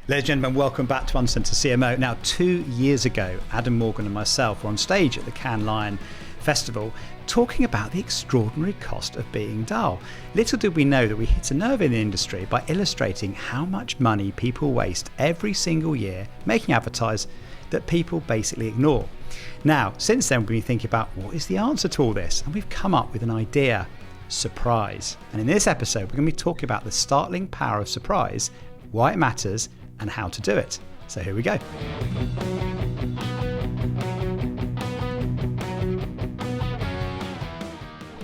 Ladies and gentlemen, welcome back to Uncensored CMO. Now, 2 years ago, Adam Morgan and myself were on stage at the Cannes Lion Festival talking about the extraordinary cost of being dull. Little did we know that we hit a nerve in the industry by illustrating how much money people waste every single year making advertise that people basically ignore. Now, since then, we've been thinking about what is the answer to all this, and we've come up with an idea: surprise. And in this episode, we're going to be talking about the startling power of surprise, why it matters, and how to do it. So here we go.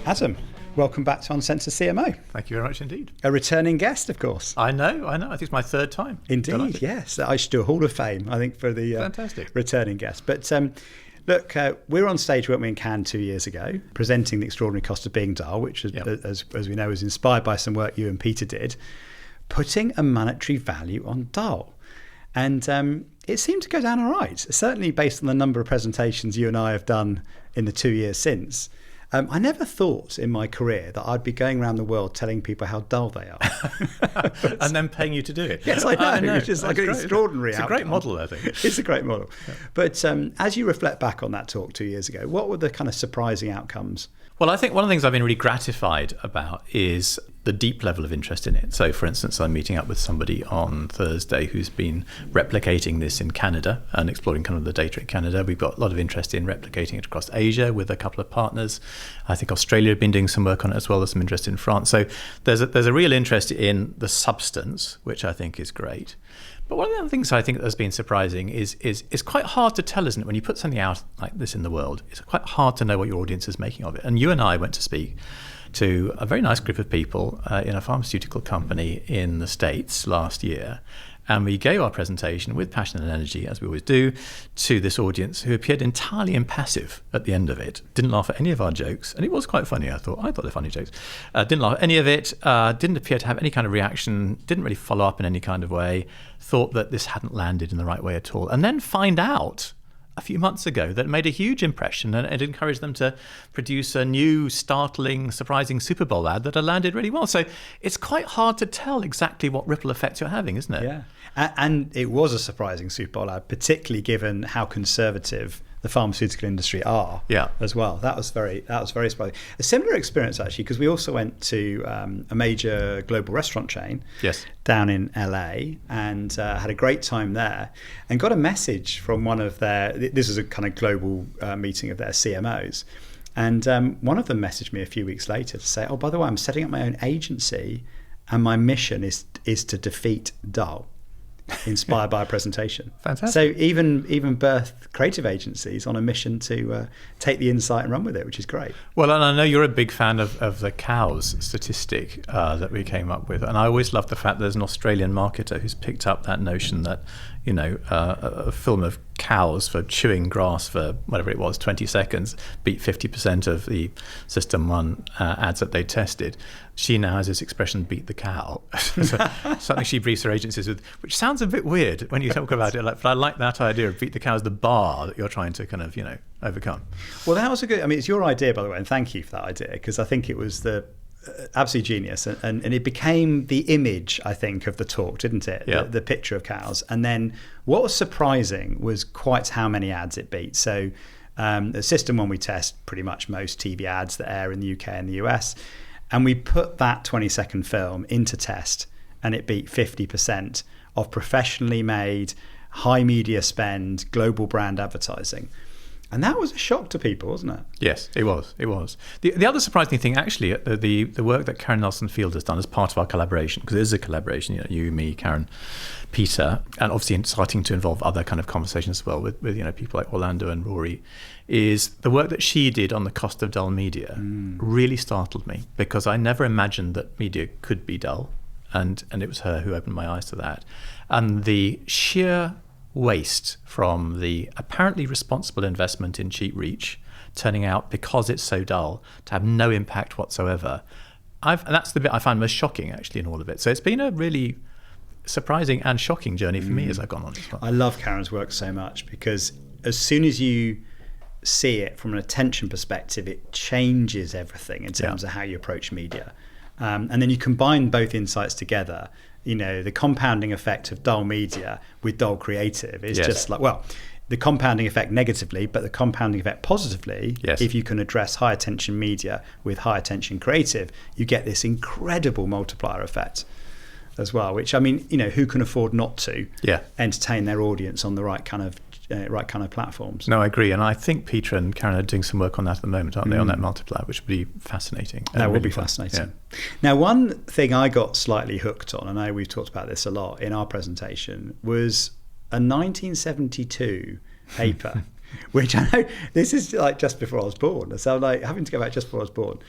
Adam, welcome back to Uncensored CMO. Thank you very much indeed. A returning guest, of course. I know. I think it's my third time. Indeed, Delighted. yes. I should do a Hall of Fame, I think, for the Fantastic. Returning guest. But look, we were on stage, weren't we, in Cannes 2 years ago, presenting The Extraordinary Cost of Being Dull, which, as we know, was inspired by some work you and Peter did, putting a monetary value on dull. And it seemed to go down all right, certainly based on the number of presentations you and I have done in the 2 years since. I never thought in my career that I'd be going around the world telling people how dull they are. And then paying you to do it. Yes, I know. Which is like an extraordinary outcome. It's a great model, I think. It's a great model. Yeah. But as you reflect back on that talk 2 years ago, what were the kind of surprising outcomes? Well, I think one of the things I've been really gratified about is the deep level of interest in it. So, for instance, I'm meeting up with somebody on Thursday who's been replicating this in Canada and exploring kind of the data in Canada. We've got a lot of interest in replicating it across Asia with a couple of partners. I think Australia have been doing some work on it as well. There's some interest in France. So there's a real interest in the substance, which I think is great. But one of the other things I think that's been surprising is it's quite hard to tell, isn't it? When you put something out like this in the world, it's quite hard to know what your audience is making of it. And you and I went to speak to a very nice group of people in a pharmaceutical company in the States last year. And we gave our presentation with passion and energy, as we always do, to this audience who appeared entirely impassive at the end of it. Didn't laugh at any of our jokes. And it was quite funny, I thought they're funny jokes. Didn't laugh at any of it, didn't appear to have any kind of reaction, didn't really follow up in any kind of way, thought that this hadn't landed in the right way at all. And then find out a few months ago that it made a huge impression, and it encouraged them to produce a new, startling, surprising Super Bowl ad that had landed really well. So it's quite hard to tell exactly what ripple effects you're having, isn't it? Yeah. And it was a surprising Super Bowl ad, particularly given how conservative the pharmaceutical industry are as well. That was very surprising. A similar experience, actually, because we also went to a major global restaurant chain down in LA and had a great time there and got a message from one of their, this is a kind of global meeting of their CMOs. And one of them messaged me a few weeks later to say, oh, by the way, I'm setting up my own agency and my mission is to defeat dull. Inspired by a presentation. Fantastic. So even birth creative agencies on a mission to take the insight and run with it, which is great. Well, and I know you're a big fan of the cows statistic that we came up with, and I always love the fact there's an Australian marketer who's picked up that notion that a film of cows for chewing grass for whatever it was 20 seconds beat 50% of the System 1 ads that they tested. She now has this expression, beat the cow. So, something she briefs her agencies with, which sounds a bit weird when you talk about it, but I like that idea of beat the cow as the bar that you're trying to kind of overcome. Well, that was it's your idea, by the way, and thank you for that idea, because I think it was the absolute genius, and it became the image, I think, of the talk, didn't it? Yeah. The picture of cows. And then what was surprising was quite how many ads it beat. So the System 1, we test pretty much most TV ads that air in the UK and the US, and we put that 20-second film into test, and it beat 50% of professionally made, high media spend, global brand advertising. And that was a shock to people, wasn't it? Yes, it was. It was. The other surprising thing, actually, the work that Karen Nelson-Field has done as part of our collaboration, because it is a collaboration, you, me, Karen, Peter, and obviously starting to involve other kind of conversations as well with people like Orlando and Rory, is the work that she did on the cost of dull media really startled me, because I never imagined that media could be dull, and it was her who opened my eyes to that. And the sheer waste from the apparently responsible investment in cheap reach turning out, because it's so dull, to have no impact whatsoever. And that's the bit I find most shocking, actually, in all of it. So it's been a really surprising and shocking journey for me as I've gone on as well. I love Karen's work so much, because as soon as you see it from an attention perspective, it changes everything in terms of how you approach media. And then you combine both insights together, the compounding effect of dull media with dull creative is Yes. just like, well, the compounding effect negatively, but the compounding effect positively, Yes. if you can address high attention media with high attention creative, you get this incredible multiplier effect as well, which, I mean, who can afford not to entertain their audience on the right kind of platforms? No, I agree. And I think Peter and Karen are doing some work on that at the moment, aren't they, on that multiplier, which would be fascinating. That would be fascinating. Yeah. Now, one thing I got slightly hooked on, and I know we've talked about this a lot in our presentation, was a 1972 paper, which I know this is like just before I was born. So I'm like having to go back just before I was born.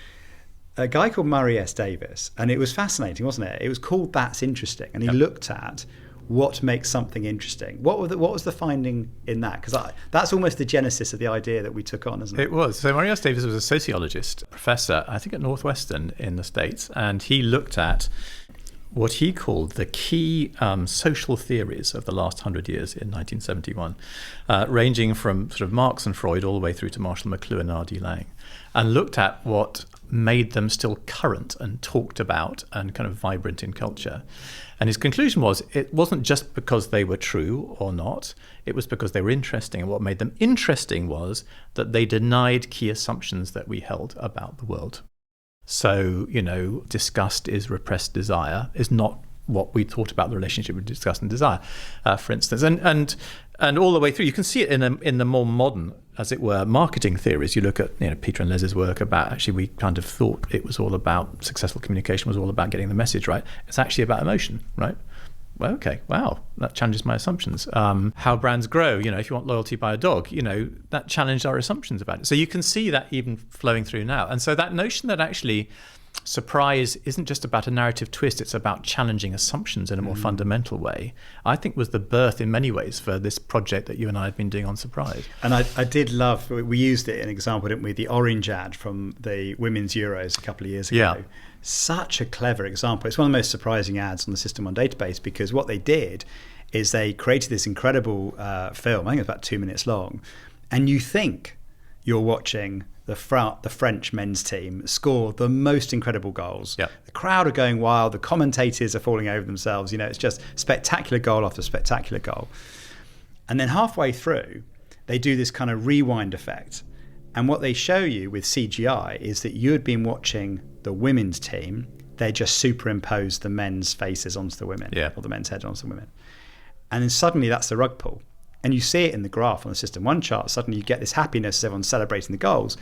A guy called Murray S. Davis, and it was fascinating, wasn't it? It was called That's Interesting, and he looked at what makes something interesting. What was the finding in that? Because that's almost the genesis of the idea that we took on, isn't it? It was. So Murray S. Davis was a sociologist, professor, I think at Northwestern in the States, and he looked at what he called the key social theories of the last 100 years in 1971, ranging from sort of Marx and Freud all the way through to Marshall McLuhan and R.D. Laing, and looked at what made them still current and talked about and kind of vibrant in culture. And his conclusion was it wasn't just because they were true or not, it was because they were interesting. And what made them interesting was that they denied key assumptions that we held about the world. So, disgust is repressed desire is not what we thought about the relationship with disgust and desire, for instance. And all the way through, you can see it in the more modern, as it were, marketing theories. You look at Peter and Les's work about, actually, we kind of thought it was all about successful communication, was all about getting the message right. It's actually about emotion, right? Well, okay, wow, that challenges my assumptions. How brands grow, if you want loyalty by a dog, that challenged our assumptions about it. So you can see that even flowing through now. And so that notion that actually surprise isn't just about a narrative twist, it's about challenging assumptions in a more fundamental way, I think was the birth in many ways for this project that you and I have been doing on surprise. And I did love, we used it in an example, didn't we, the orange ad from the Women's Euros a couple of years ago. Yeah. Such a clever example. It's one of the most surprising ads on the System 1 database, because what they did is they created this incredible film, I think it's about 2 minutes long, and you think you're watching the French men's team score the most incredible goals. Yep. The crowd are going wild, the commentators are falling over themselves, it's just spectacular goal after spectacular goal. And then halfway through, they do this kind of rewind effect. And what they show you with CGI is that you had been watching the women's team, they just superimposed the men's faces onto the women, or the men's head onto the women. And then suddenly that's the rug pull. And you see it in the graph on the System 1 chart. Suddenly you get this happiness as everyone's celebrating the goals,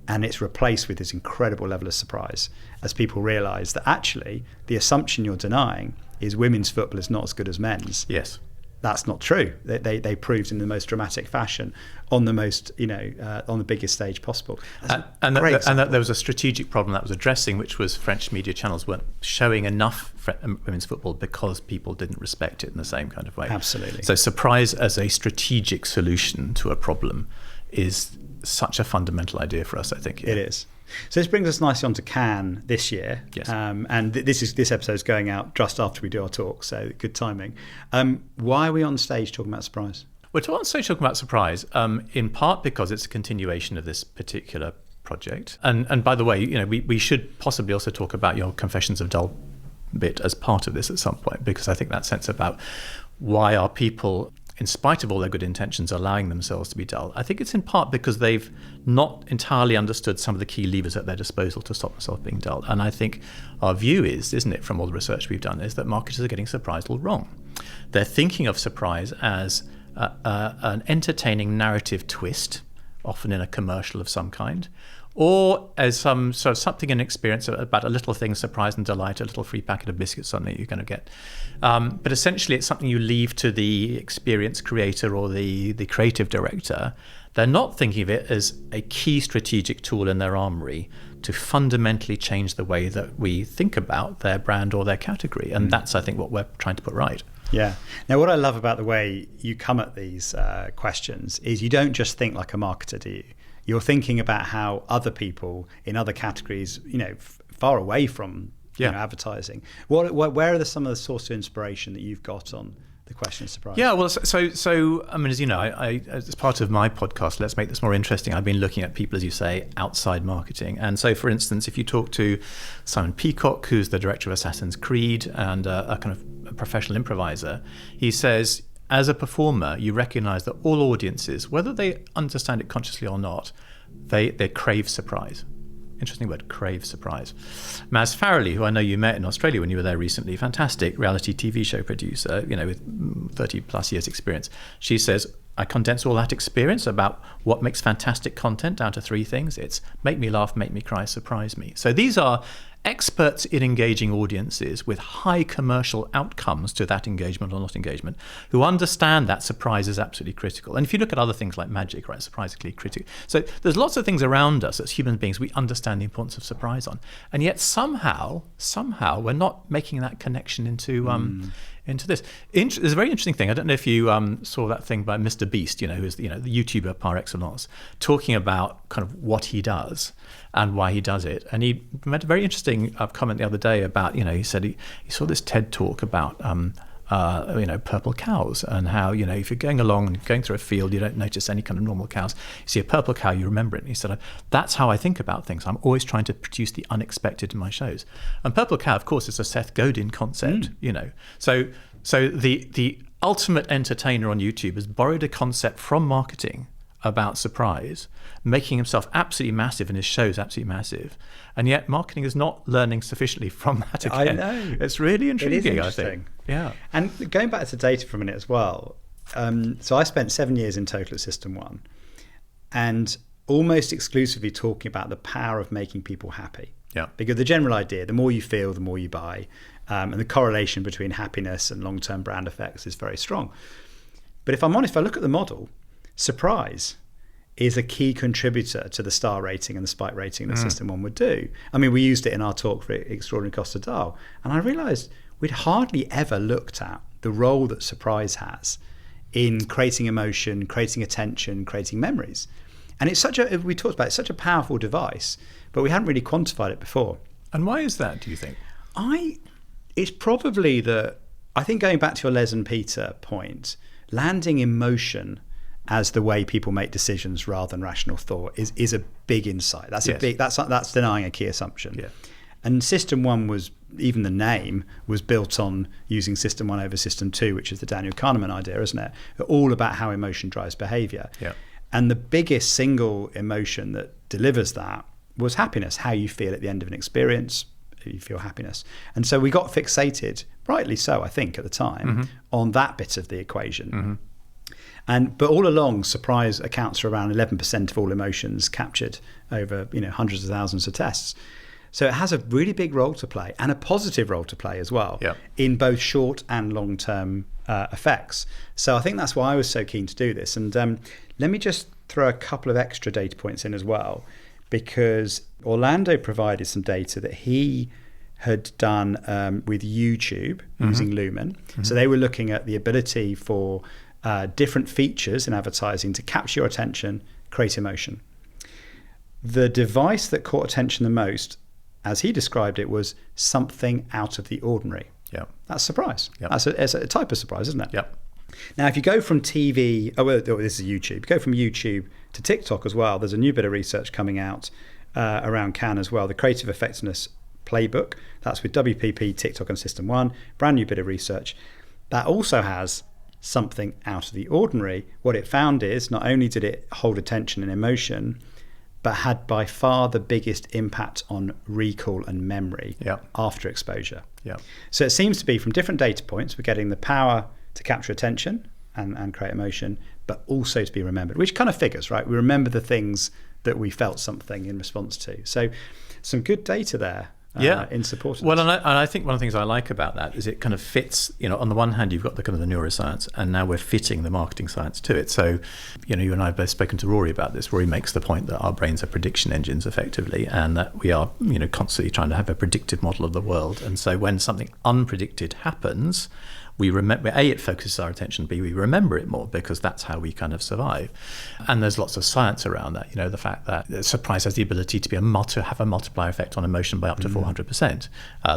and it's replaced with this incredible level of surprise as people realise that actually the assumption you're denying is women's football is not as good as men's. Yes. That's not true. They proved in the most dramatic fashion on the most, on the biggest stage possible. And that there was a strategic problem that was addressing, which was French media channels weren't showing enough women's football because people didn't respect it in the same kind of way. Absolutely. So surprise as a strategic solution to a problem is such a fundamental idea for us, I think. It is. So this brings us nicely on to Cannes this year. Yes. And this episode's going out just after we do our talk, so good timing. Why are we on stage talking about surprise? We're on stage talking about surprise, in part because it's a continuation of this particular project. And by the way, we should possibly also talk about your Confessions of Dull bit as part of this at some point, because I think that sense about why are people, in spite of all their good intentions, allowing themselves to be dull. I think it's in part because they've not entirely understood some of the key levers at their disposal to stop themselves being dull. And I think our view is, isn't it, from all the research we've done, is that marketers are getting surprise all wrong. They're thinking of surprise as an entertaining narrative twist, often in a commercial of some kind, or as some sort of something in experience about a little thing, surprise and delight, a little free packet of biscuits, something you're going to get. But essentially, it's something you leave to the experience creator or the creative director. They're not thinking of it as a key strategic tool in their armory to fundamentally change the way that we think about their brand or their category. And that's, I think, what we're trying to put right. Yeah. Now, what I love about the way you come at these questions is you don't just think like a marketer, do you? You're thinking about how other people in other categories, far away from advertising. Where are some of the sources of inspiration that you've got on the question of surprise? Yeah, well, so I mean, as you know, I as part of my podcast, Let's Make This More Interesting, I've been looking at people, as you say, outside marketing. And so, for instance, if you talk to Simon Peacock, who's the director of Assassin's Creed and a kind of a professional improviser, he says, as a performer, you recognize that all audiences, whether they understand it consciously or not, they crave surprise. Interesting word, crave surprise. Maz Farrelly, who I know you met in Australia when you were there recently, fantastic reality TV show producer, with 30 plus years experience. She says, I condense all that experience about what makes fantastic content down to 3 things. It's make me laugh, make me cry, surprise me. So these are experts in engaging audiences with high commercial outcomes to that engagement or not engagement, who understand that surprise is absolutely critical. And if you look at other things like magic, right, surprisingly critical. So there's lots of things around us as human beings we understand the importance of surprise on, and yet somehow we're not making that connection into this. There's a very interesting thing. I don't know if you saw that thing by Mr. Beast, who is the YouTuber par excellence, talking about kind of what he does and why he does it. And he made a very interesting comment the other day about, he said he saw this TED talk about purple cows, and how, if you're going along and going through a field, you don't notice any kind of normal cows. You see a purple cow, you remember it. And he said, that's how I think about things. I'm always trying to produce the unexpected in my shows. And purple cow, of course, is a Seth Godin concept, So the ultimate entertainer on YouTube has borrowed a concept from marketing about surprise, making himself absolutely massive and his shows absolutely massive, and yet marketing is not learning sufficiently from that again. I know. It's really intriguing, it is interesting. I think. Yeah. And going back to data for a minute as well, so I spent 7 years in total at System 1, and almost exclusively talking about the power of making people happy. Yeah. Because the general idea, the more you feel, the more you buy, and the correlation between happiness and long-term brand effects is very strong. But if I'm honest, if I look at the model, surprise is a key contributor to the star rating and the spike rating that System 1 would do. I mean, we used it in our talk for Extraordinary Cost of Dial, and I realised we'd hardly ever looked at the role that surprise has in creating emotion, creating attention, creating memories. And it's we talked about, it's such a powerful device, but we hadn't really quantified it before. And why is that, do you think? It's probably I think going back to your Les and Peter point, landing emotion as the way people make decisions rather than rational thought is a big insight. That's that's denying a key assumption. Yeah. And System 1 was, even the name was built on using System 1 over System 2, which is the Daniel Kahneman idea, isn't it? All about how emotion drives behavior. Yeah. And the biggest single emotion that delivers that was happiness, how you feel at the end of an experience. You feel happiness. And so we got fixated, rightly so, I think, at the time, on that bit of the equation. But all along, surprise accounts for around 11% of all emotions captured over hundreds of thousands of tests. So it has a really big role to play, and a positive role to play as well, in both short and long-term effects. So I think that's why I was so keen to do this. And let me just throw a couple of extra data points in as well, because Orlando provided some data that he had done with YouTube using Lumen. So they were looking at the ability for different features in advertising to capture your attention, create emotion. The device that caught attention the most, as he described it, was something out of the ordinary. Yeah, that's surprise. Yep. That's a type of surprise, isn't it? Yep. Now, if you go from TV, this is YouTube. You go from YouTube to TikTok as well. There's a new bit of research coming out around Cannes as well. The Creative Effectiveness Playbook. That's with WPP, TikTok, and System 1. Brand new bit of research that also has something out of the ordinary. What it found is not only did it hold attention and emotion, but had by far the biggest impact on recall and memory after exposure. So it seems to be, from different data points, we're getting the power to capture attention and create emotion, but also to be remembered, which kind of figures, right? We remember the things that we felt something in response to. So some good data there. In support of this. And I think one of the things I like about that is it kind of fits, on the one hand you've got the kind of the neuroscience, and now we're fitting the marketing science to it. So, you and I have both spoken to Rory about this. Rory makes the point that our brains are prediction engines effectively, and that we are, constantly trying to have a predictive model of the world. And so when something unpredicted happens, we remember, A, it focuses our attention, B, we remember it more because that's how we kind of survive. And there's lots of science around that, the fact that surprise has the ability to have a multiplier effect on emotion by up to 400%.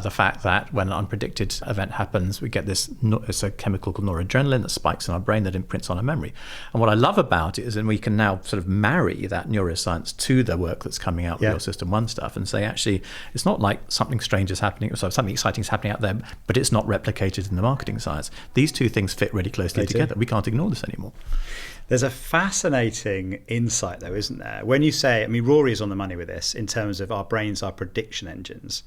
The fact that when an unpredicted event happens, we get it's a chemical called noradrenaline that spikes in our brain that imprints on our memory. And what I love about it is that we can now sort of marry that neuroscience to the work that's coming out with your System 1 stuff and say, actually, it's not like something strange is happening, or something exciting is happening out there, but it's not replicated in the marketing science. These two things fit really closely together. We can't ignore this anymore. There's a fascinating insight, though, isn't there? When you say, Rory is on the money with this in terms of our brains are prediction engines.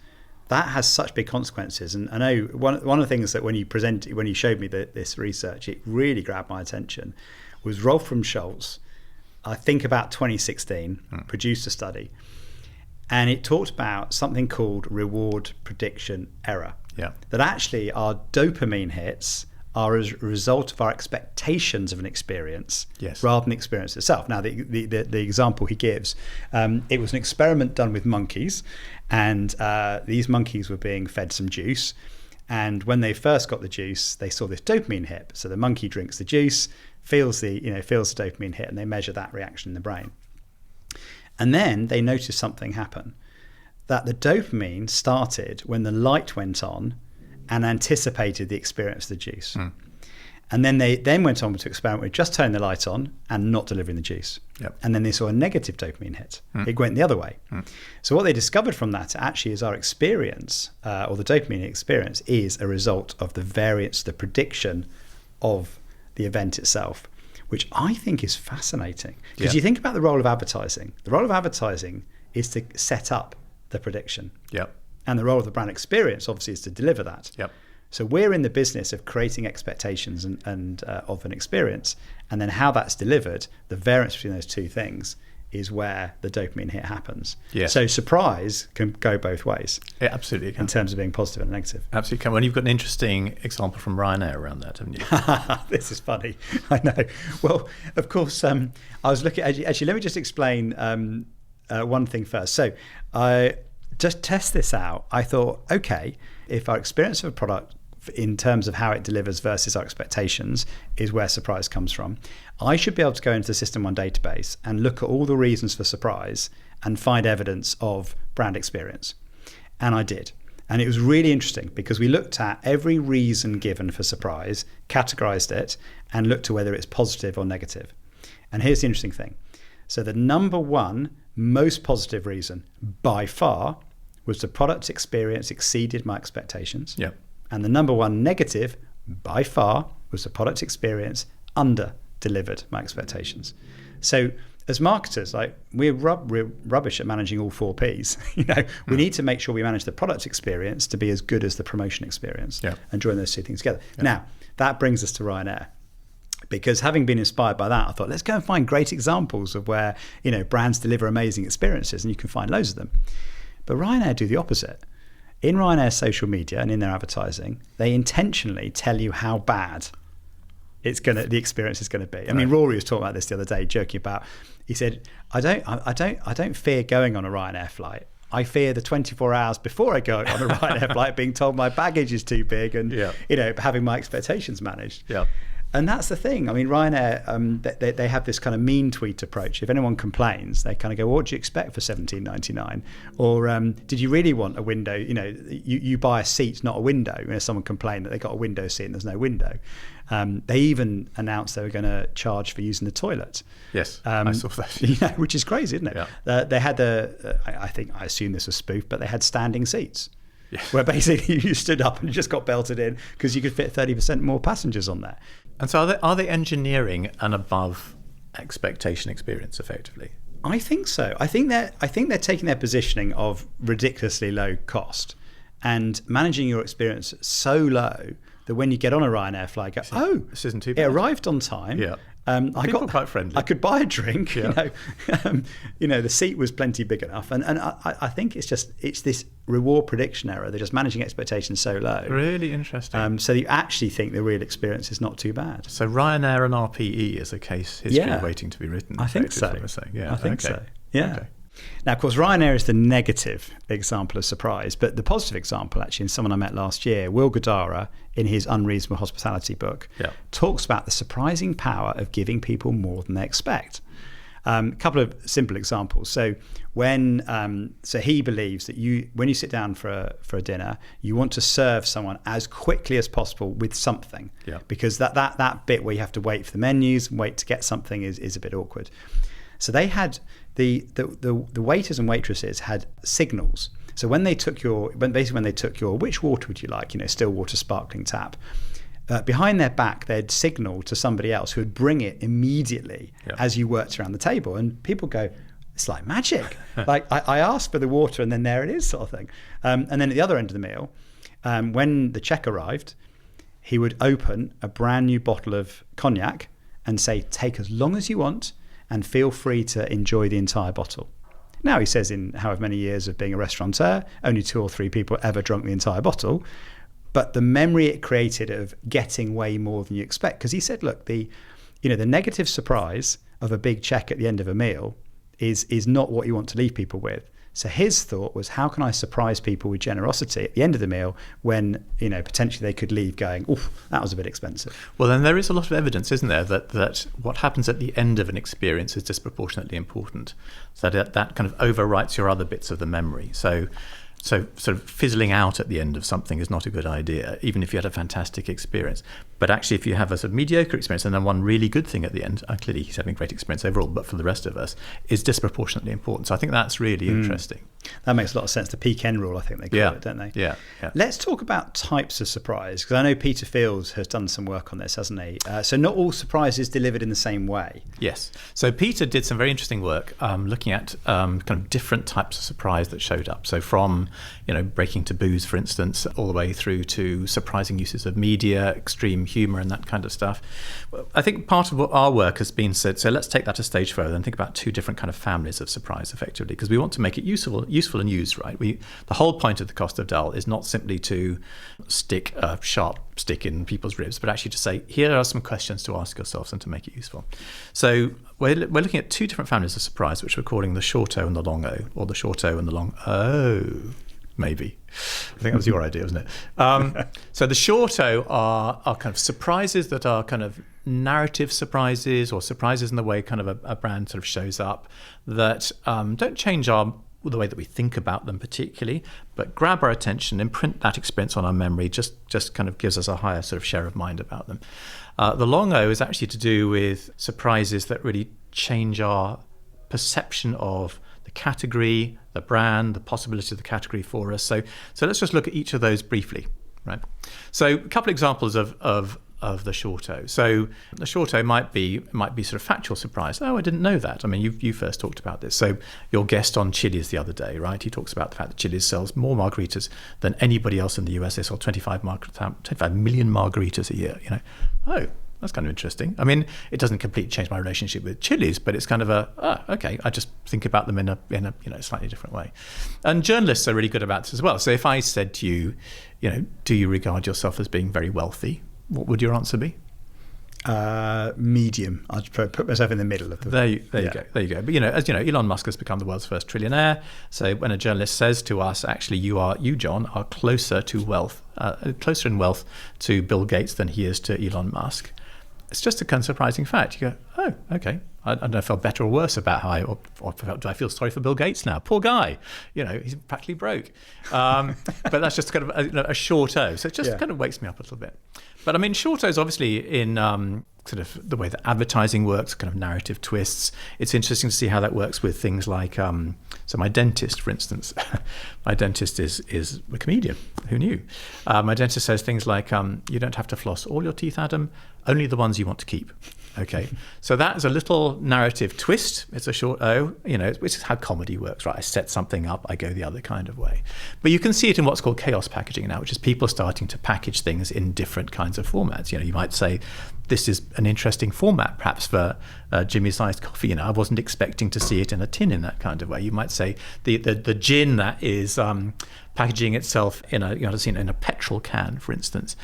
That has such big consequences. And I know one of the things that when you showed me this research, it really grabbed my attention, was Wolfram Schultz, I think about 2016, produced a study. And it talked about something called reward prediction error. Yeah. That actually our dopamine hits are as a result of our expectations of an experience rather than the experience itself. Now, the example he gives, it was an experiment done with monkeys, and these monkeys were being fed some juice. And when they first got the juice, they saw this dopamine hit. So the monkey drinks the juice, feels the dopamine hit, and they measure that reaction in the brain. And then they noticed something happen, that the dopamine started when the light went on and anticipated the experience of the juice. And then they went on to experiment with just turning the light on and not delivering the juice. And then they saw a negative dopamine hit. It went the other way. So what they discovered from that actually is our experience, or the dopamine experience, is a result of the variance, the prediction of the event itself, which I think is fascinating. Because you think about the role of advertising. The role of advertising is to set up the prediction. And the role of the brand experience, obviously, is to deliver that. So we're in the business of creating expectations and of an experience. And then how that's delivered, the variance between those two things, is where the dopamine hit happens. So surprise can go both ways. It absolutely can. In terms of being positive and negative. Absolutely can. Well, you've got an interesting example from Ryanair around that, haven't you? This is funny. I know. Well, of course, I was looking... Actually, let me just explain one thing first. So I just test this out. I thought, okay, if our experience of a product in terms of how it delivers versus our expectations is where surprise comes from, I should be able to go into the System 1 database and look at all the reasons for surprise and find evidence of brand experience. And I did. And it was really interesting because we looked at every reason given for surprise, categorized it, and looked at whether it's positive or negative. And here's the interesting thing. So the number one most positive reason by far was the product experience exceeded my expectations. And the number one negative by far was the product experience under-delivered my expectations. So as marketers, we're rubbish at managing all 4 Ps. We need to make sure we manage the product experience to be as good as the promotion experience and join those two things together. Now, that brings us to Ryanair. Because having been inspired by that, I thought, let's go and find great examples of where brands deliver amazing experiences, and you can find loads of them. But Ryanair do the opposite. In Ryanair's social media and in their advertising, they intentionally tell you how bad the experience is going to be. I mean, Rory was talking about this the other day, joking about. He said, "I don't fear going on a Ryanair flight. I fear the 24 hours before I go on a Ryanair flight being told my baggage is too big and having my expectations managed." And that's the thing. I mean, Ryanair, they have this kind of mean tweet approach. If anyone complains, they kind of go, well, what do you expect for $17.99? Or did you really want a window? You buy a seat, not a window. Someone complained that they got a window seat and there's no window. They even announced they were going to charge for using the toilet. Yes, I saw that. Which is crazy, isn't it? They had I assume this was spoof, but they had standing seats. Where basically you stood up and you just got belted in because you could fit 30% more passengers on there. And so are they engineering an above expectation experience effectively? I think so. I think they're taking their positioning of ridiculously low cost and managing your experience so low that when you get on a Ryanair flight, you go, this isn't too bad. It arrived on time. People are quite friendly. I could buy a drink. The seat was plenty big enough, and I think it's this reward prediction error. They're just managing expectations so low. Really interesting. So you actually think the real experience is not too bad. So Ryanair and RPE is a case history waiting to be written. I think so. I think so. Yeah. Okay. Yeah. Okay. Now, of course, Ryanair is the negative example of surprise, but the positive example, actually, in someone I met last year, Will Godara, in his Unreasonable Hospitality book, talks about the surprising power of giving people more than they expect. A couple of simple examples. So so he believes that when you sit down for a dinner, you want to serve someone as quickly as possible with something, because that bit where you have to wait for the menus and wait to get something is a bit awkward. So they had the waiters and waitresses had signals. So when they took your which water would you like, still water, sparkling, tap, behind their back they'd signal to somebody else who would bring it immediately as you worked around the table, and people go, it's like magic. Like I asked for the water and then there it is, sort of thing. And then at the other end of the meal, when the check arrived, he would open a brand new bottle of cognac and say, take as long as you want and feel free to enjoy the entire bottle. Now, he says in however many years of being a restaurateur, only 2 or 3 people ever drunk the entire bottle. But the memory it created of getting way more than you expect, because he said, look, the negative surprise of a big check at the end of a meal is not what you want to leave people with. So his thought was, how can I surprise people with generosity at the end of the meal when potentially they could leave going, oof, that was a bit expensive. Well, then there is a lot of evidence, isn't there, that what happens at the end of an experience is disproportionately important. So that kind of overwrites your other bits of the memory. So sort of fizzling out at the end of something is not a good idea, even if you had a fantastic experience. But actually, if you have a sort of mediocre experience and then one really good thing at the end, clearly he's having a great experience overall, but for the rest of us, is disproportionately important. So I think that's really interesting. That makes a lot of sense. The peak end rule, I think they call it, don't they? Yeah. Let's talk about types of surprise, because I know Peter Fields has done some work on this, hasn't he? So not all surprises delivered in the same way. Yes. So Peter did some very interesting work looking at kind of different types of surprise that showed up. So from breaking taboos, for instance, all the way through to surprising uses of media, extreme humour and that kind of stuff. I think part of what our work has been said, so let's take that a stage further and think about 2 different kind of families of surprise effectively, because we want to make it useful and used, right? The whole point of the cost of dull is not simply to stick a sharp stick in people's ribs, but actually to say, here are some questions to ask yourselves and to make it useful. So we're looking at 2 different families of surprise, which we're calling the short O and the long O, or the short O and the long O. Maybe. I think that was your idea, wasn't it? So the short O are kind of surprises that are kind of narrative surprises, or surprises in the way kind of a brand sort of shows up, that don't change the way that we think about them particularly, but grab our attention, imprint that experience on our memory, just kind of gives us a higher sort of share of mind about them. The long O is actually to do with surprises that really change our perception of the category, the brand, the possibility of the category for us. So let's just look at each of those briefly, right? So a couple of examples of the short O. So the short O might be sort of factual surprise. Oh, I didn't know that. I mean, you first talked about this. So your guest on Chili's the other day, right? He talks about the fact that Chili's sells more margaritas than anybody else in the US. They sell 25 million margaritas a year. Oh, that's kind of interesting. I mean, it doesn't completely change my relationship with Chili's, but it's kind of okay. I just think about them in a slightly different way. And journalists are really good about this as well. So if I said to you, do you regard yourself as being very wealthy? What would your answer be? Medium. I'd put myself in the middle of the. There you go. But as you know, Elon Musk has become the world's first trillionaire. So when a journalist says to us, actually, you, John, are closer to wealth, closer in wealth to Bill Gates than he is to Elon Musk. It's just a kind of surprising fact. You go, oh, okay. I don't know if I felt better or worse about how do I feel sorry for Bill Gates now? Poor guy. He's practically broke. But that's just kind of a short O. So it just kind of wakes me up a little bit. But I mean, short O's obviously in sort of the way that advertising works, kind of narrative twists. It's interesting to see how that works with things like, so my dentist, for instance, my dentist is a comedian. Who knew? My dentist says things like, you don't have to floss all your teeth, Adam, only the ones you want to keep. Okay, so that is a little narrative twist. It's a short O, which is how comedy works, right? I set something up, I go the other kind of way. But you can see it in what's called chaos packaging now, which is people starting to package things in different kinds of formats. You might say, this is an interesting format, perhaps for Jimmy-sized coffee. I wasn't expecting to see it in a tin in that kind of way. You might say the gin that is packaging itself in a petrol can, for instance.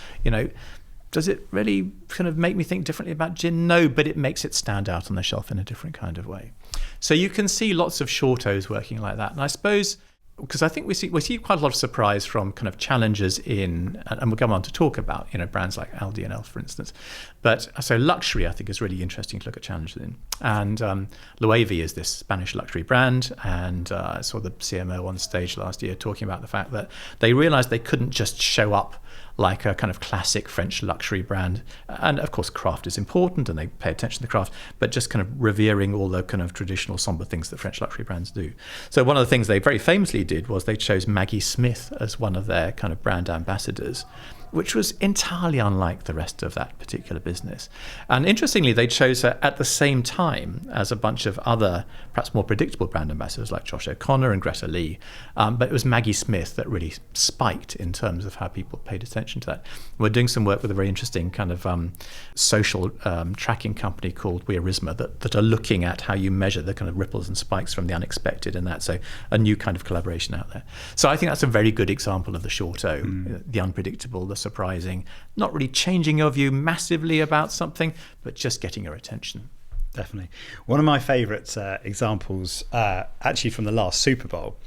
Does it really kind of make me think differently about gin? No, but it makes it stand out on the shelf in a different kind of way. So you can see lots of shortos working like that. And I suppose, because I think we see quite a lot of surprise from kind of challengers in, and we'll go on to talk about, brands like Aldi and Elf, for instance. But so luxury, I think, is really interesting to look at challengers in. And Loewe is this Spanish luxury brand, and I saw the CMO on stage last year talking about the fact that they realized they couldn't just show up like a kind of classic French luxury brand. And of course, craft is important and they pay attention to the craft, but just kind of revering all the kind of traditional somber things that French luxury brands do. So one of the things they very famously did was they chose Maggie Smith as one of their kind of brand ambassadors, which was entirely unlike the rest of that particular business. And interestingly, they chose her at the same time as a bunch of other, perhaps more predictable brand ambassadors like Josh O'Connor and Greta Lee. But it was Maggie Smith that really spiked in terms of how people paid attention to that. We're doing some work with a very interesting kind of social tracking company called Wearisma that are looking at how you measure the kind of ripples and spikes from the unexpected and that. So a new kind of collaboration out there. So I think that's a very good example of the short O, the unpredictable, the surprising, not really changing your view massively about something, but just getting your attention. Definitely. One of my favourite examples, actually from the last Super Bowl.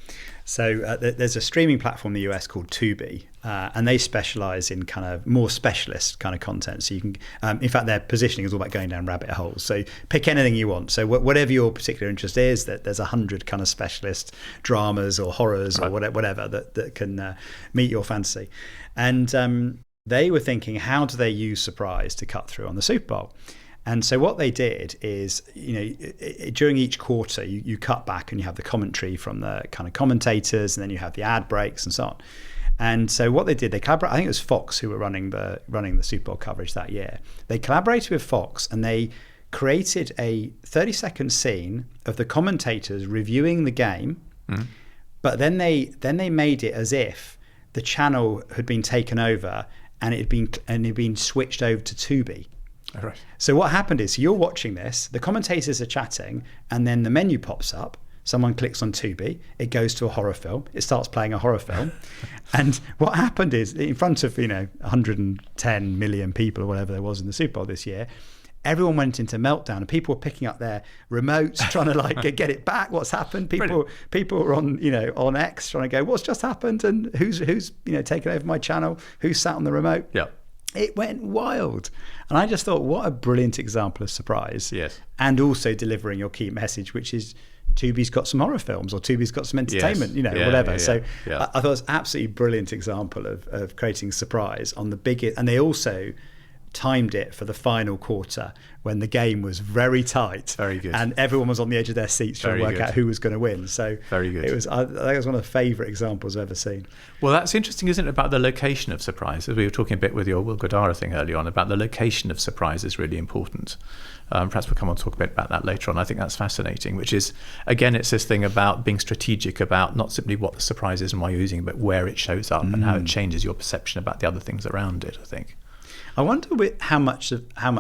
So there's a streaming platform in the US called Tubi, and they specialise in kind of more specialist kind of content. So you can, in fact, their positioning is all about going down rabbit holes. So pick anything you want. So whatever your particular interest is, that there's 100 kind of specialist dramas or horrors or whatever that can meet your fantasy. And they were thinking, how do they use surprise to cut through on the Super Bowl? And so what they did is, during each quarter, you cut back and you have the commentary from the kind of commentators, and then you have the ad breaks and so on. And so what they did, they collaborated. I think it was Fox who were running the Super Bowl coverage that year. They collaborated with Fox and they created a 30-second scene of the commentators reviewing the game, but then they made it as if the channel had been taken over and it had been switched over to Tubi. Right. So what happened is you're watching this, the commentators are chatting, and then the menu pops up. Someone clicks on Tubi, it goes to a horror film, it starts playing a horror film. And what happened is, in front of 110 million people or whatever there was in the Super Bowl this year, everyone went into meltdown, and people were picking up their remotes, trying to get it back. What's happened? People were on X trying to go, what's just happened, and who's taken over my channel? Who's sat on the remote? Yeah. It went wild. And I just thought, what a brilliant example of surprise. Yes. And also delivering your key message, which is Tubi's got some horror films, or Tubi's got some entertainment, whatever. I thought it was an absolutely brilliant example of creating surprise on the biggest. And they also timed it for the final quarter when the game was very tight. Very good. And everyone was on the edge of their seats trying to work out who was going to win. So very good. I think it was one of the favourite examples I've ever seen. Well, that's interesting, isn't it, about the location of surprise? As we were talking a bit with your Will Godara thing earlier on, about the location of surprise is really important. Perhaps we'll come on and talk a bit about that later on. I think that's fascinating, which is, again, it's this thing about being strategic about not simply what the surprise is and why you're using it, but where it shows up and how it changes your perception about the other things around it, I think. I wonder how much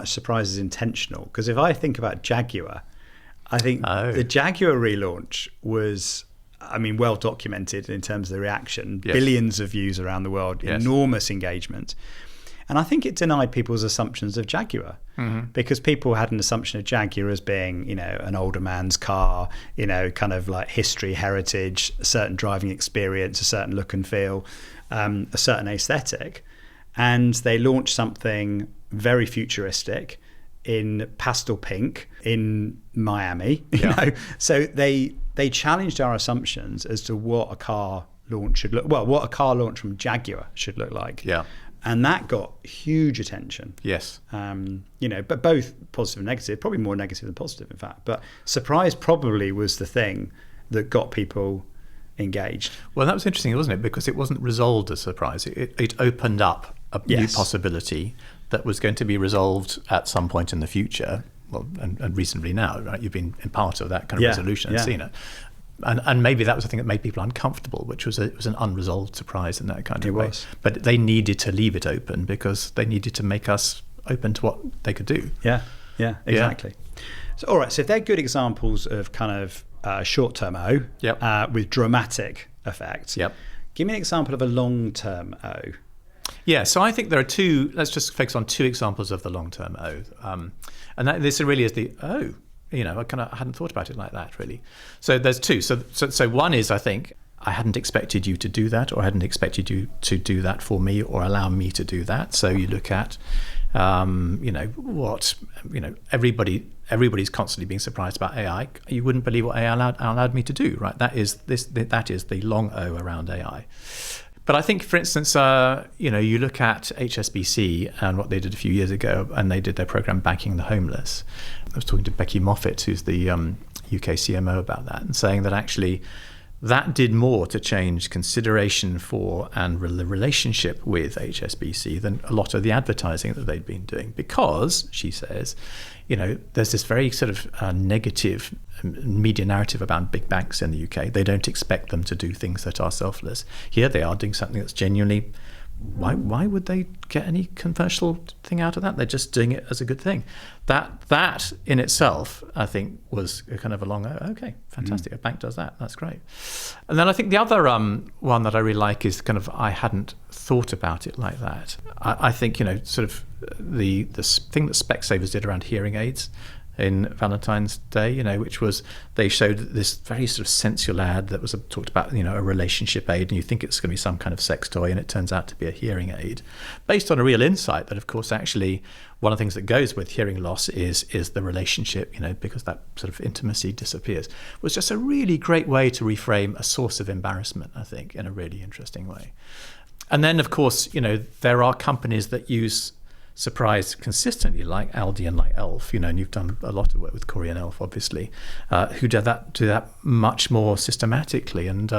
surprise is intentional, because if I think about Jaguar, I think the Jaguar relaunch was, well documented in terms of the reaction, billions of views around the world, enormous engagement. And I think it denied people's assumptions of Jaguar, because people had an assumption of Jaguar as being, an older man's car, kind of like history, heritage, a certain driving experience, a certain look and feel, a certain aesthetic. And they launched something very futuristic in pastel pink in Miami. So they challenged our assumptions as to what a car launch should look. Well, what a car launch from Jaguar should look like. Yeah. And that got huge attention. Yes. But both positive and negative, probably more negative than positive, in fact. But surprise probably was the thing that got people engaged. Well, that was interesting, wasn't it? Because it wasn't resolved as surprise. It opened up a new possibility that was going to be resolved at some point in the future. Well, and recently now, right? You've been in part of that kind of resolution and seen it. And maybe that was the thing that made people uncomfortable, which was it was an unresolved surprise in that kind of way. But they needed to leave it open because they needed to make us open to what they could do. Yeah, exactly. So, all right, so if they're good examples of kind of short-term O with dramatic effect, give me an example of a long-term O. Yeah, so I think there are two. Let's just focus on two examples of the long-term O, and this really is the O. I hadn't thought about it like that really. So there's two. So one is, I think, I hadn't expected you to do that, or I hadn't expected you to do that for me, or allow me to do that. So you look at, everybody's constantly being surprised about AI. You wouldn't believe what AI allowed me to do, right? That is the long O around AI. But I think, for instance, you look at HSBC and what they did a few years ago, and they did their program Banking the Homeless. I was talking to Becky Moffat, who's the UK CMO, about that, and saying that actually that did more to change consideration for and the relationship with HSBC than a lot of the advertising that they'd been doing. Because, she says, there's this very sort of negative media narrative about big banks in the UK. They don't expect them to do things that are selfless. Here they are doing something that's genuinely, why would they get any commercial thing out of that? They're just doing it as a good thing. That in itself, I think, was a kind of a long, okay, fantastic. A bank does that. That's great. And then I think the other one that I really like is kind of, I hadn't thought about it like that. I think, sort of the thing that Specsavers did around hearing aids in Valentine's Day, which was, they showed this very sort of sensual ad that was talked about, a relationship aid, and you think it's going to be some kind of sex toy, and it turns out to be a hearing aid, based on a real insight that, of course, actually one of the things that goes with hearing loss is the relationship, because that sort of intimacy disappears. It was just a really great way to reframe a source of embarrassment, I think, in a really interesting way. And then, of course, there are companies that use surprise consistently, like Aldi and like Elf, and you've done a lot of work with Corey and Elf, obviously, who do that much more systematically. And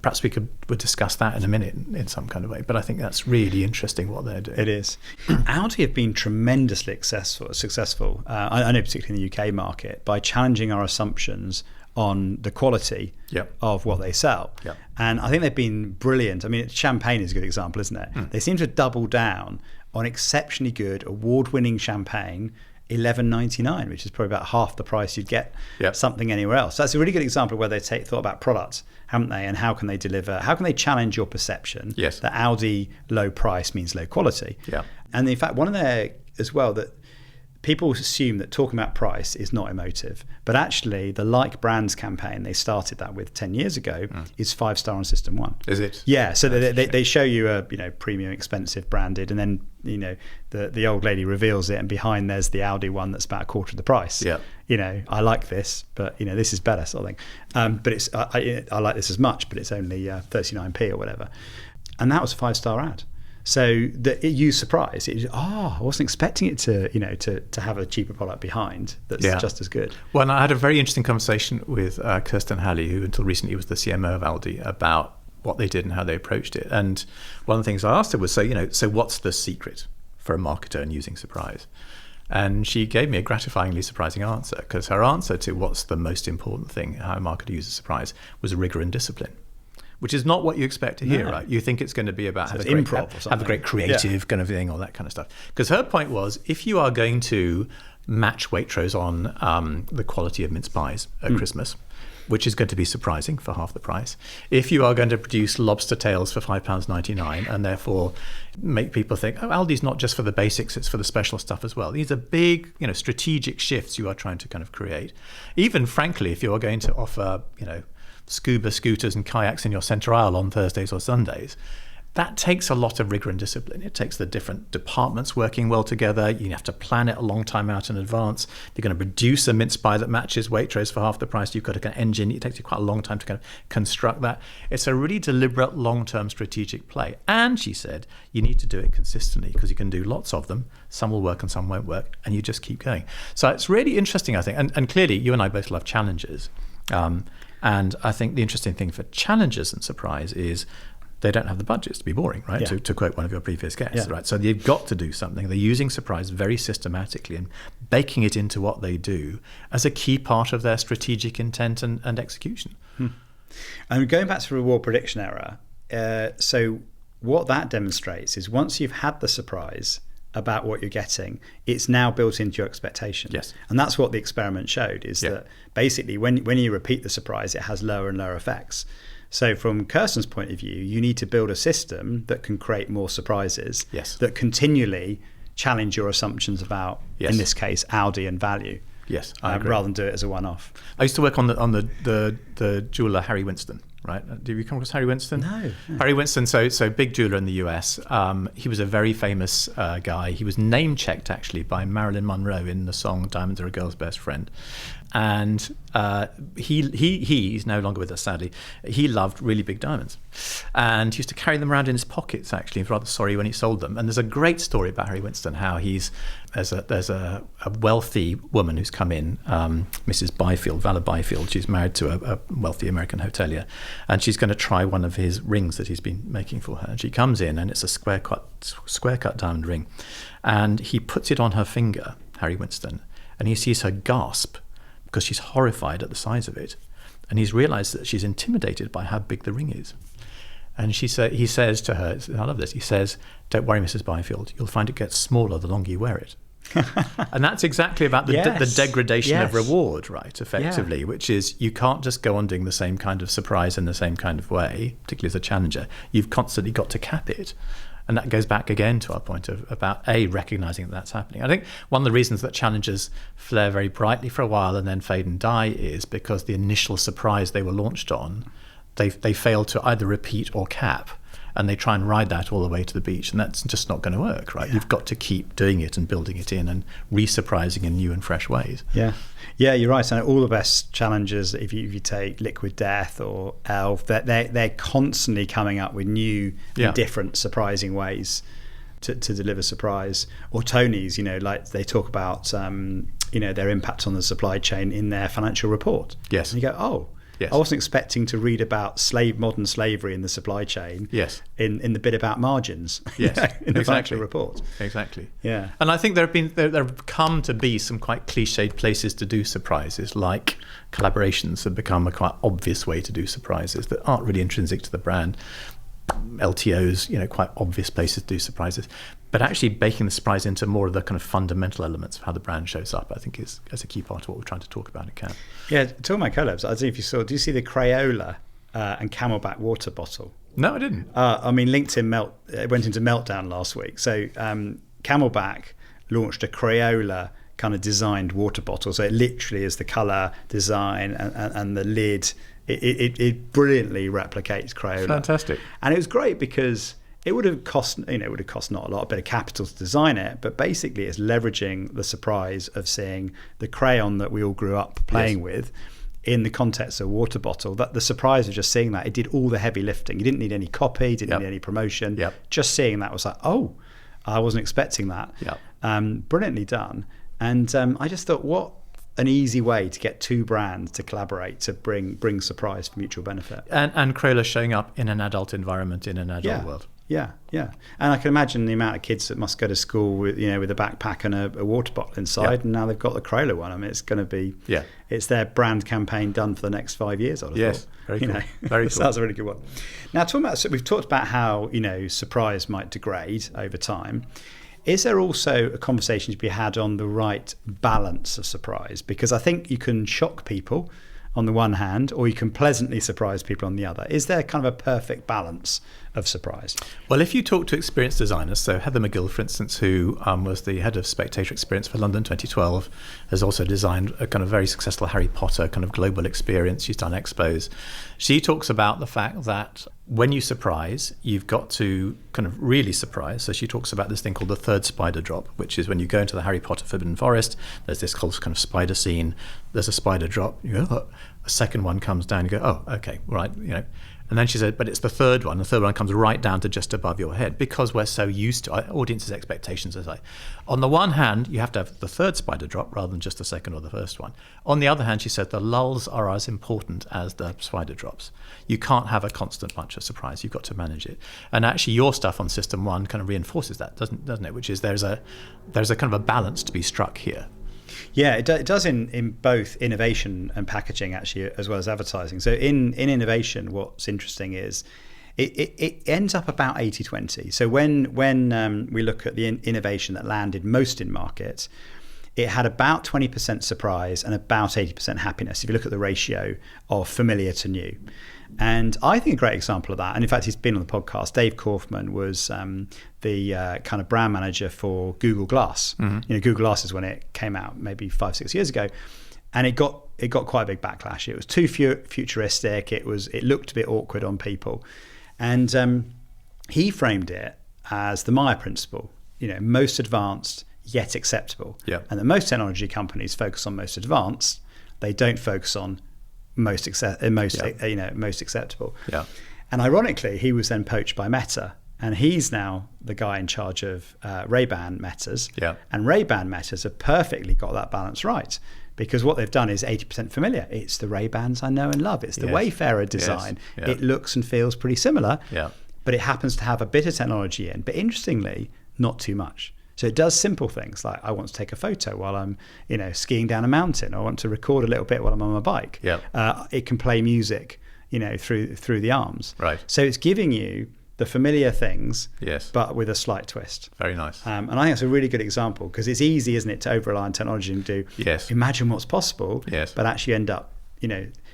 perhaps we'd discuss that in a minute in some kind of way. But I think that's really interesting what they're doing. It is. Aldi have been tremendously successful. I know particularly in the UK market, by challenging our assumptions on the quality of what they sell. And I think they've been brilliant. I mean, champagne is a good example, isn't it? They seem to double down on exceptionally good, award-winning champagne, $11.99, which is probably about half the price you'd get something anywhere else. So that's a really good example of where they thought about products, haven't they? And how can they deliver? How can they challenge your perception that Aldi low price means low quality? And in fact, one of their as well, that people assume that talking about price is not emotive, but actually the Like Brands campaign they started that with 10 years ago is 5-star on System 1. Is it? Yeah, so they show you a premium, expensive, branded, and then the old lady reveals it, and behind there's the Aldi one that's about a quarter of the price. I like this, but this is better, sort of thing. But it's I like this as much, but it's only 39p or whatever. And that was a 5-star ad. So that it used surprise. I wasn't expecting it to have a cheaper product behind that's just as good. Well, I had a very interesting conversation with Kirsten Halley, who until recently was the CMO of Aldi, about what they did and how they approached it. And one of the things I asked her was, so what's the secret for a marketer in using surprise? And she gave me a gratifyingly surprising answer, because her answer to what's the most important thing, how a marketer uses surprise, was rigor and discipline. Which is not what you expect to hear, right? You think it's going to be about have a great creative kind of thing, all that kind of stuff. Because her point was, if you are going to match Waitrose on the quality of mince pies at Christmas, which is going to be surprising for half the price, if you are going to produce lobster tails for £5.99 and therefore make people think, Aldi's not just for the basics, it's for the special stuff as well. These are big, strategic shifts you are trying to kind of create. Even frankly, if you are going to offer, scuba scooters and kayaks in your centre aisle on Thursdays or Sundays, that takes a lot of rigor and discipline. It takes the different departments working well together. You have to plan it a long time out in advance. If you're going to produce a mince pie that matches Waitrose for half the price, you've got to kind of engine. It takes you quite a long time to kind of construct that. It's a really deliberate, long-term strategic play. And she said, you need to do it consistently, because you can do lots of them. Some will work and some won't work, and you just keep going. So it's really interesting, I think. And clearly, you and I both love challenges. And I think the interesting thing for challenges and surprise is they don't have the budgets to be boring, right? To quote one of your previous guests, right? So you've got to do something. They're using surprise very systematically and baking it into what they do as a key part of their strategic intent and execution. And going back to reward prediction error, so what that demonstrates is once you've had the surprise about what you're getting, it's now built into your expectation. And that's what the experiment showed, is that basically when you repeat the surprise, it has lower and lower effects. So from Kirsten's point of view, you need to build a system that can create more surprises, that continually challenge your assumptions about, in this case, Aldi and value. Yes, I agree. Rather than do it as a one-off. I used to work on the jeweler Harry Winston. Right? Did you come across Harry Winston? No. Harry Winston, so big jeweler in the US. He was a very famous guy. He was name-checked, actually, by Marilyn Monroe in the song Diamonds Are a Girl's Best Friend. And he's no longer with us, sadly. He loved really big diamonds. And he used to carry them around in his pockets, actually. He's rather sorry when he sold them. And there's a great story about Harry Winston, how there's a wealthy woman who's come in, Mrs. Byfield, Vala Byfield. She's married to a wealthy American hotelier. And she's going to try one of his rings that he's been making for her. And she comes in, and it's a square cut diamond ring. And he puts it on her finger, Harry Winston, and he sees her gasp, because she's horrified at the size of it. And he's realized that she's intimidated by how big the ring is. And he says to her, I love this, he says, "Don't worry, Mrs. Byfield, you'll find it gets smaller the longer you wear it." And that's exactly about the degradation of reward, right, effectively, which is you can't just go on doing the same kind of surprise in the same kind of way, particularly as a challenger. You've constantly got to cap it. And that goes back again to our point about recognizing that that's happening. I think one of the reasons that challengers flare very brightly for a while and then fade and die is because the initial surprise they were launched on, they fail to either repeat or cap, and they try and ride that all the way to the beach, and that's just not going to work, right? You've got to keep doing it and building it in and re-surprising in new and fresh ways. Yeah, you're right. And all the best challengers, if you take Liquid Death or Elf, they're constantly coming up with new, and different, surprising ways to deliver surprise. Or Tony's, like they talk about, their impact on the supply chain in their financial report. Yes. And you go, I wasn't expecting to read about modern slavery in the supply chain. Yes. In the bit about margins. Yes. In the financial report. Exactly. Yeah. And I think there have come to be some quite cliched places to do surprises, like collaborations have become a quite obvious way to do surprises that aren't really intrinsic to the brand. LTOs, quite obvious places to do surprises. But actually baking the surprise into more of the kind of fundamental elements of how the brand shows up, I think is a key part of what we're trying to talk about at Camp. Yeah, talking about collabs, I don't know if you saw, do you see the Crayola and Camelback water bottle? No, I didn't. LinkedIn went into meltdown last week. So Camelback launched a Crayola kind of designed water bottle. So it literally is the colour, design and the lid. It brilliantly replicates Crayola. Fantastic. And it was great because it would have cost not a lot, a bit of capital to design it, but basically it's leveraging the surprise of seeing the crayon that we all grew up playing with in the context of a water bottle. That the surprise of just seeing that, it did all the heavy lifting. You didn't need any copy, didn't need any promotion. Just seeing that was like, oh, I wasn't expecting that. Brilliantly done. And I just thought, what an easy way to get two brands to collaborate to bring surprise for mutual benefit. And Crayola showing up in an adult environment in an adult world. Yeah. And I can imagine the amount of kids that must go to school with a backpack and a water bottle inside, and now they've got the Crayola one. I mean, it's going to be it's their brand campaign done for the next 5 years. I would have thought. Very cool. Very cool. So that's a really good one. Now, we've talked about how surprise might degrade over time. Is there also a conversation to be had on the right balance of surprise? Because I think you can shock people on the one hand, or you can pleasantly surprise people on the other. Is there kind of a perfect balance of surprise? Well, if you talk to experienced designers, so Heather McGill, for instance, who was the head of Spectator Experience for London 2012, has also designed a kind of very successful Harry Potter kind of global experience. She's done expos. She talks about the fact that when you surprise, you've got to kind of really surprise. So she talks about this thing called the third spider drop, which is when you go into the Harry Potter Forbidden Forest, there's this whole kind of spider scene, there's a spider drop, you go, oh, a second one comes down, you go, oh, okay, right, And then she said, but it's the third one comes right down to just above your head, because we're so used to our audience's expectations. As on the one hand, you have to have the third spider drop rather than just the second or the first one. On the other hand, she said, the lulls are as important as the spider drops. You can't have a constant bunch of surprise. You've got to manage it. And actually, your stuff on System 1 kind of reinforces that, doesn't it? Which is there's a kind of a balance to be struck here. Yeah, it does in both innovation and packaging, actually, as well as advertising. So in innovation, what's interesting is it ends up about 80-20. So when we look at the innovation that landed most in market, it had about 20% surprise and about 80% happiness, if you look at the ratio of familiar to new. And I think a great example of that, and in fact, he's been on the podcast, Dave Kaufman was the kind of brand manager for Google Glass. Google Glass is when it came out maybe 5-6 years ago. And it got quite a big backlash. It was too futuristic. It looked a bit awkward on people. And he framed it as the Maya principle, most advanced yet acceptable. Yeah. And that most technology companies focus on most advanced. They don't focus on most acceptable. Yeah. And ironically, he was then poached by Meta, and he's now the guy in charge of Ray-Ban Metas. Yeah. And Ray-Ban Metas have perfectly got that balance right, because what they've done is 80% familiar. It's the Ray-Bans I know and love. It's the Wayfarer design. Yes. Yeah. It looks and feels pretty similar, yeah. but it happens to have a bit of technology in. But interestingly, not too much. So it does simple things like I want to take a photo while I'm, skiing down a mountain. I want to record a little bit while I'm on my bike. Yeah. It can play music, through the arms. Right. So it's giving you the familiar things, yes, but with a slight twist. Very nice. And I think it's a really good example, because it's easy, isn't it, to over-rely on technology and imagine what's possible, but actually end up,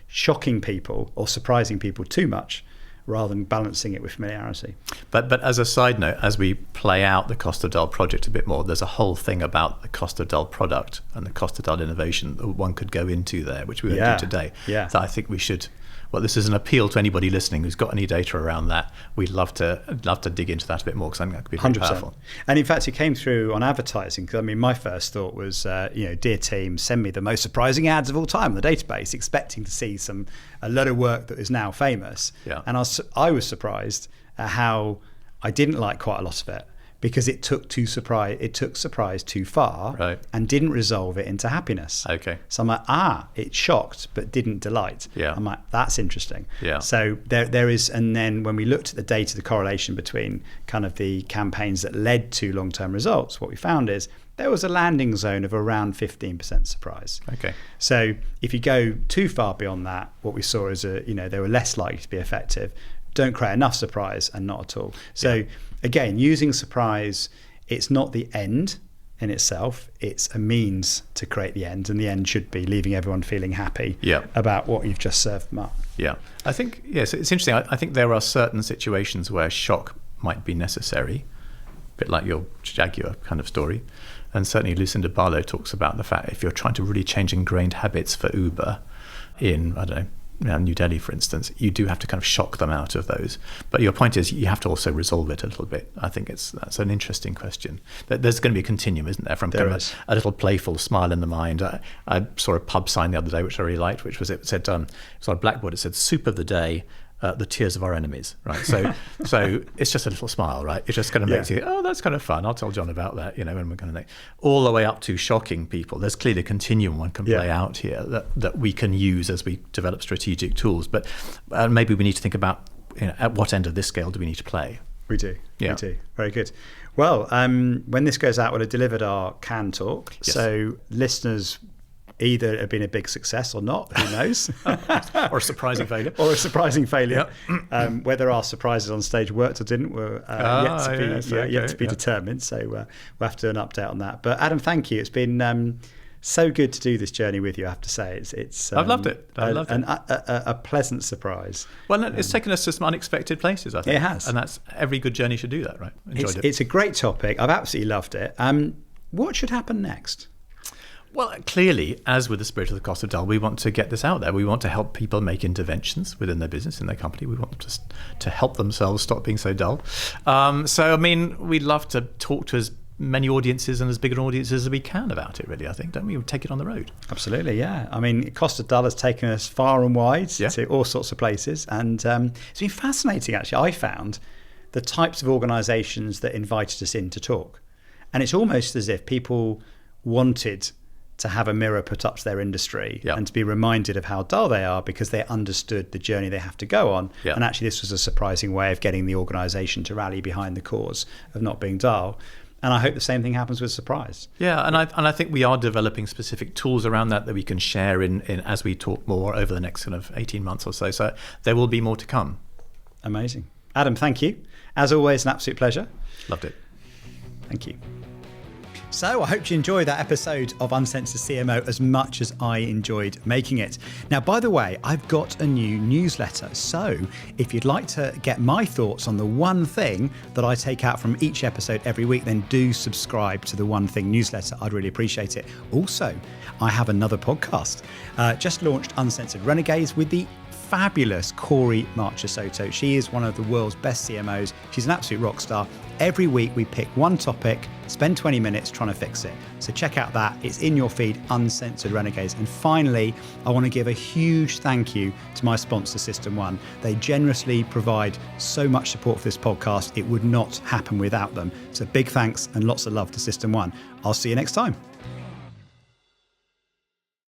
shocking people or surprising people too much, rather than balancing it with familiarity. But as a side note, as we play out the cost of dull project a bit more, there's a whole thing about the cost of dull product and the cost of dull innovation that one could go into there, which we won't do today. Yeah. So I think we should. Well, this is an appeal to anybody listening who's got any data around that. We'd love to dig into that a bit more, because I think that could be very 100%. powerful. And in fact, it came through on advertising. Because my first thought was, dear team, send me the most surprising ads of all time on the database, expecting to see a lot of work that is now famous. Yeah. And I was surprised at how I didn't like quite a lot of it, because it took surprise too far, right, and didn't resolve it into happiness. Okay. So I'm like, it shocked but didn't delight. Yeah. I'm like, that's interesting. Yeah. So there is, and then when we looked at the data, the correlation between kind of the campaigns that led to long-term results, what we found is there was a landing zone of around 15% surprise. Okay. So if you go too far beyond that, what we saw is they were less likely to be effective. Don't create enough surprise, and not at all. So again, using surprise, it's not the end in itself, it's a means to create the end, and the end should be leaving everyone feeling happy about what you've just served them up. Yeah, I think, yes, it's interesting. I think there are certain situations where shock might be necessary, a bit like your Jaguar kind of story. And certainly Lucinda Barlow talks about the fact if you're trying to really change ingrained habits for Uber in, I don't know, New Delhi, for instance, you do have to kind of shock them out of those. But your point is you have to also resolve it a little bit. I think that's an interesting question. There's going to be a continuum, isn't there, from kind of a little playful smile in the mind. I saw a pub sign the other day, which I really liked, which was, it said, it was on a blackboard, it said, soup of the day, the tears of our enemies, right? So it's just a little smile, right? It just kind of makes you, that's kind of fun. I'll tell John about that, when we're going to, all the way up to shocking people. There's clearly a continuum one can play out here that we can use as we develop strategic tools. But maybe we need to think about, at what end of this scale do we need to play? We do. We do. Very good. Well, when this goes out, we'll have delivered our Cannes talk. Yes. So listeners either have been a big success or not, who knows? Or a surprising failure. Or a surprising failure. Yep. Whether our surprises on stage worked or didn't were yet to be determined. So we'll have to do an update on that. But Adam, thank you. It's been so good to do this journey with you, I have to say. It's I've loved it. A pleasant surprise. Well, it's taken us to some unexpected places, I think. It has. And that's every good journey should do that, right? Enjoyed it. It's a great topic. I've absolutely loved it. What should happen next? Well, clearly, as with the spirit of the cost of dull, we want to get this out there. We want to help people make interventions within their business, in their company. We want them to help themselves stop being so dull. We'd love to talk to as many audiences and as big an audiences as we can about it, really, I think. Don't we? We'll take it on the road. Absolutely, yeah. Cost of dull has taken us far and wide to all sorts of places. And it's been fascinating, actually. I found the types of organisations that invited us in to talk. And it's almost as if people wanted to have a mirror put up to their industry and to be reminded of how dull they are, because they understood the journey they have to go on. And actually this was a surprising way of getting the organisation to rally behind the cause of not being dull. And I hope the same thing happens with surprise. Yeah, and I think we are developing specific tools around that we can share in as we talk more over the next kind of 18 months or so. So there will be more to come. Amazing. Adam, thank you. As always, an absolute pleasure. Loved it. Thank you. So I hope you enjoyed that episode of Uncensored CMO as much as I enjoyed making it. Now, by the way, I've got a new newsletter. So if you'd like to get my thoughts on the one thing that I take out from each episode every week, then do subscribe to the One Thing newsletter. I'd really appreciate it. Also, I have another podcast. Just launched Uncensored Renegades with the fabulous Corey Marchesotto. She is one of the world's best CMOs. She's an absolute rock star. Every week we pick one topic, spend 20 minutes trying to fix it. So check out that. It's in your feed, Uncensored Renegades. And finally, I want to give a huge thank you to my sponsor, System One. They generously provide so much support for this podcast. It would not happen without them. So big thanks and lots of love to System One. I'll see you next time.